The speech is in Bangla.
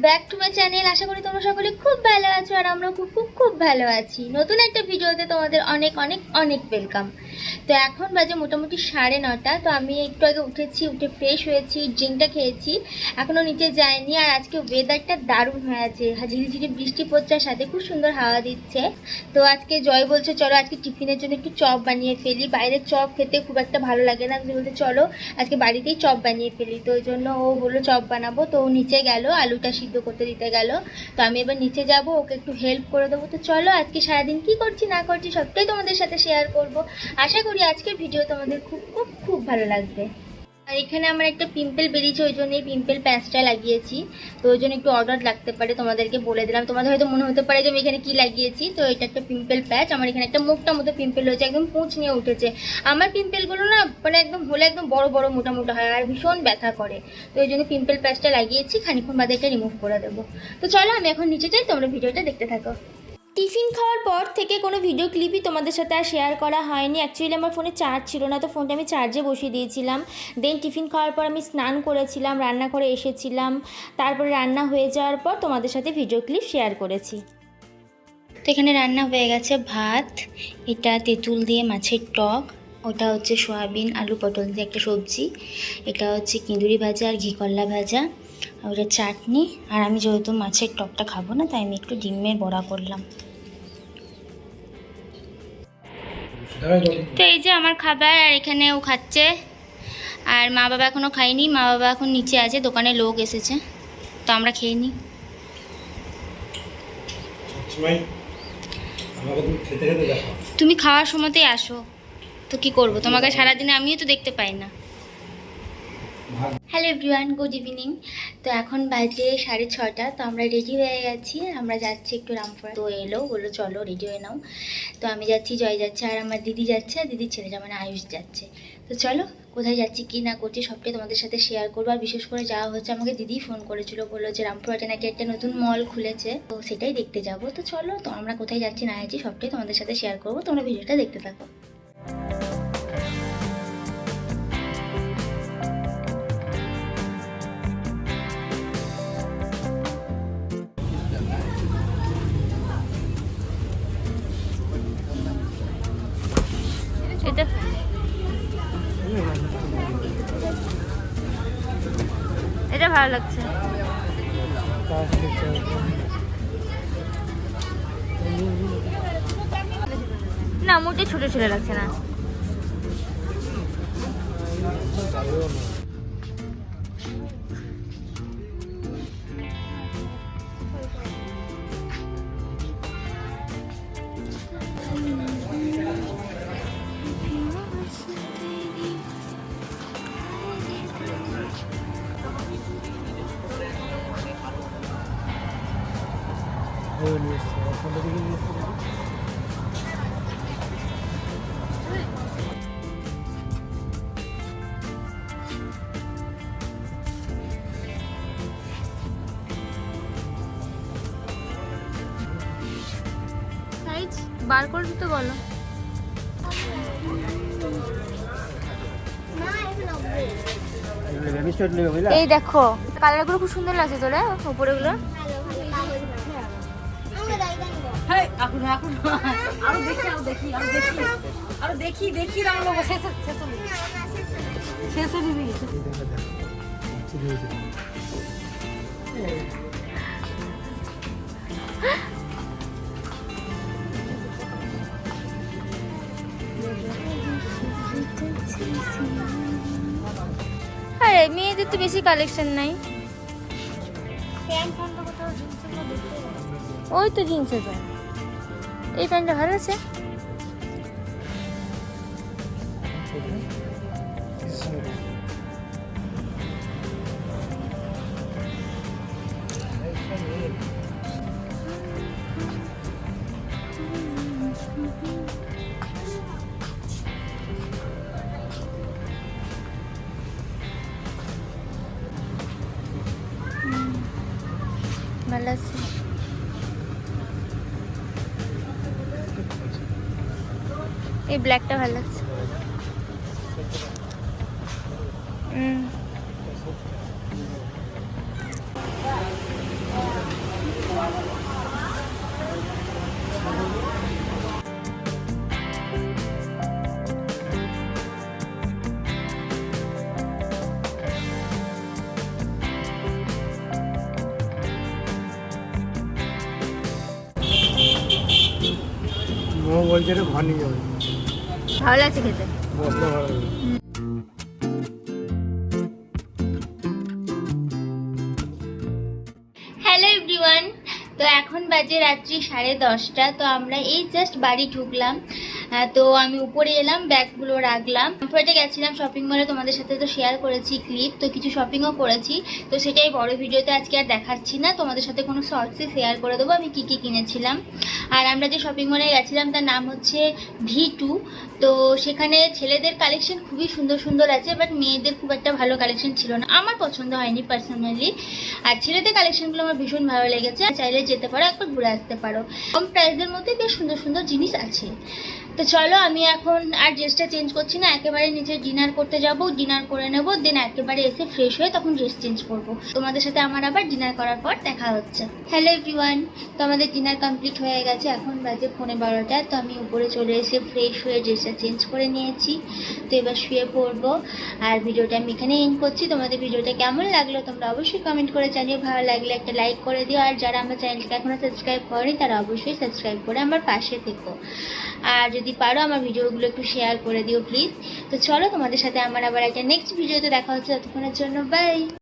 Back to my channel. আশা করি তোমরা সকলে খুব ভালো আছো আর আমরা খুব খুব খুব ভালো আছি। নতুন একটা ভিডিওতে তোমাদের অনেক অনেক অনেক ওয়েলকাম। তো এখন বাজে মোটামুটি 9:30। তো আমি একটু আগে উঠেছি, উঠে ফ্রেশ হয়েছি, ড্রিঙ্কটা খেয়েছি, এখনও নিচে যাইনি। আর আজকে ওয়েদারটা দারুণ হয়ে আছে, ঝিরিঝিরি বৃষ্টি পড়ছে আর সাথে খুব সুন্দর হাওয়া দিচ্ছে। তো আজকে জয় বলছে চলো আজকে টিফিনের জন্য একটু চপ বানিয়ে ফেলি, বাইরের চপ খেতে খুব একটা ভালো লাগে না, বলতে চলো আজকে বাড়িতেই চপ বানিয়ে ফেলি। তো ওই জন্য ও বললো চপ বানাবো। তো ও নিচে গেল, আলুটা সিদ্ধ করতে দিতে গেল। তো আমি এবার নিচে যাব, ওকে একটু হেল্প করে দেবো। তো চলো আজকে সারাদিন কি করছি না করছি সবটাই তোমাদের সাথে শেয়ার করব। আশা করি আজকের ভিডিও তোমাদের খুব খুব খুব ভালো লাগবে। আর এখানে আমার একটা পিম্পল বেরিয়েছে, ওই জন্য এই পিম্পল প্যাচটা লাগিয়েছি। তো ওই জন্য একটু অর্ডার লাগতে পারে, তোমাদেরকে বলে দিলাম। তোমাদের হয়তো মনে হতে পারে যে আমি এখানে কি লাগিয়েছি। তো এটা একটা পিম্পল প্যাচ। আমার এখানে একটা মুখটা মতো পিম্পল হয়েছে, একদম পুঁচ নিয়ে উঠেছে। আমার পিম্পলগুলো না মানে একদম হলে একদম বড় বড় মোটা মোটা হয় আর ভীষণ ব্যথা করে। তো ওই জন্য পিম্পল প্যাচটা লাগিয়েছি, খানিক্ষণ বাদে এটা রিমুভ করে দেবো। তো চলো আমি এখন নিচে যাই, তোমরা ভিডিওটা দেখতে থাকো। টিফিন খাওয়ার পর থেকে কোনো ভিডিও ক্লিপই তোমাদের সাথে আর শেয়ার করা হয়নি। অ্যাকচুয়ালি আমার ফোনে চার্জ ছিল না, তো ফোনটা আমি চার্জে বসিয়ে দিয়েছিলাম। দেন টিফিন খাওয়ার পর আমি স্নান করেছিলাম, রান্না করে এসেছিলাম। তারপরে রান্না হয়ে যাওয়ার পর তোমাদের সাথে ভিডিও ক্লিপ শেয়ার করেছি। তো এখানে রান্না হয়ে গেছে ভাত, এটা তেঁতুল দিয়ে মাছের টক, ওটা হচ্ছে সয়াবিন আলু পটল দিয়ে একটা সবজি, এটা হচ্ছে কিঁদুরি ভাজা আর ঘি করলা ভাজা, আর ওটা চাটনি। আর আমি যেহেতু মাছের টকটা খাবো না, তাই আমি একটু ডিমের বড়া করলাম। তো এই যে আমার খাবার, আর এখানে ও খাচ্ছে। আর মা বাবা এখনও খায়নি, মা বাবা এখন নিচে আছে, দোকানে লোক এসেছে। তো আমরা খেয়ে নিই। তুমি খাওয়ার সময়তেই আসো, তো কি করব, তোমাকে সারাদিনে আমিও তো দেখতে পাই না। Hello everyone, good evening. তো এখন বাজে 6:30। তো আমরা রেডি হয়ে গেছি, আমরা যাচ্ছি একটু রামপুরা। তো এলো, বললো চলো রেডি হয়ে নাও। তো আমি যাচ্ছি, জয় যাচ্ছে, আর আমার দিদি যাচ্ছে, আর দিদির ছেলেটা মানে আয়ুষ যাচ্ছে। তো চলো কোথায় যাচ্ছি কি না করছি সবটাই তোমাদের সাথে শেয়ার করবো। আর বিশেষ করে যাওয়া হচ্ছে, আমাকে দিদি ফোন করেছিল, বললো যে রামপুরহাটে নাকি একটা নতুন মল খুলেছে, তো সেটাই দেখতে যাবো। তো চলো, তো আমরা কোথায় যাচ্ছি না যাচ্ছি সবটাই তোমাদের সাথে শেয়ার করবো, তোমরা ভিডিওটা দেখতে থাকো। এটা এটা ভালো লাগছে না, মোটে ছোট ছেলে লাগছে না। সাইজ বার করে দিতে বলো। এই দেখো কালারগুলো খুব সুন্দর লাগছে তোরা উপরেগুলো। আরে মেয়েদের তো বেশি কালেকশন নাই। ওই তো জিন্সের প্যান্ট, এই প্যান্টটা ভালো আছে। ভালো আছে। এই ব্ল্যাকটা ভালো লাগছে। ও বলছে এটা ঘর নিয়ে যাবে, ভালো লাগছে খেতে। বস্তা ভাড়া দেবে। হ্যালো এভরিওয়ান, তো এখন বাজে রাত্রি 10:30। তো আমরা এই জাস্ট বাড়ি ঢুকলাম। তো আমি উপরে এলাম, ব্যাগগুলো রাখলাম। রামপুরহাটে গেছিলাম শপিং মলে, তোমাদের সাথে তো শেয়ার করেছি ক্লিপ, তো কিছু শপিংও করেছি। তো সেটাই বড় ভিডিওতে আজকে আর দেখাচ্ছি না, তোমাদের সাথে কোনো শর্টসে শেয়ার করে দেবো আমি কী কী কিনেছিলাম। আর আমরা যে শপিং মলে গেছিলাম তার নাম হচ্ছে V2। তো সেখানে ছেলেদের কালেকশন খুবই সুন্দর সুন্দর আছে, বাট মেয়েদের খুব একটা ভালো কালেকশন ছিল না, আমার পছন্দ হয়নি পার্সোনালি। আর ছেলেদের কালেকশনগুলো আমার ভীষণ ভালো লেগেছে, চাইলে যেতে পারো, একবার ঘুরে আসতে পারো। কম প্রাইসের মধ্যে বেশ সুন্দর সুন্দর জিনিস আছে। তো চলো, আমি এখন আর ড্রেসটা চেঞ্জ করছি না, একেবারে নিচে ডিনার করতে যাব, ডিনার করে নেব, দেন একেবারে এসে ফ্রেশ হয়ে তখন ড্রেস চেঞ্জ করব। তোমাদের সাথে আমার আবার ডিনার করার পর দেখা হচ্ছে। হ্যালো এভরিওয়ান, তো আমাদের ডিনার কমপ্লিট হয়ে গেছে, এখন বাজে 12:15। তো আমি উপরে চলে এসে ফ্রেশ হয়ে ড্রেসটা চেঞ্জ করে নিয়েছি। তো এবার শুয়ে পড়বো। আর ভিডিওটা আমি এখানে এন্ড করছি। তোমাদের ভিডিওটা কেমন লাগলো তোমরা অবশ্যই কমেন্ট করে জানিও, ভালো লাগলে একটা লাইক করে দিও। আর যারা আমার চ্যানেলকে এখনো সাবস্ক্রাইব করেনি তারা অবশ্যই সাবস্ক্রাইব করে আমার পাশে থেকো। আর যদি পারো আমার ভিডিওগুলো একটু শেয়ার করে দিও প্লিজ। তো চলো, তোমাদের সাথে আমার আবার একটা নেক্সট ভিডিওতে দেখা হচ্ছে, ততক্ষণের জন্য বাই।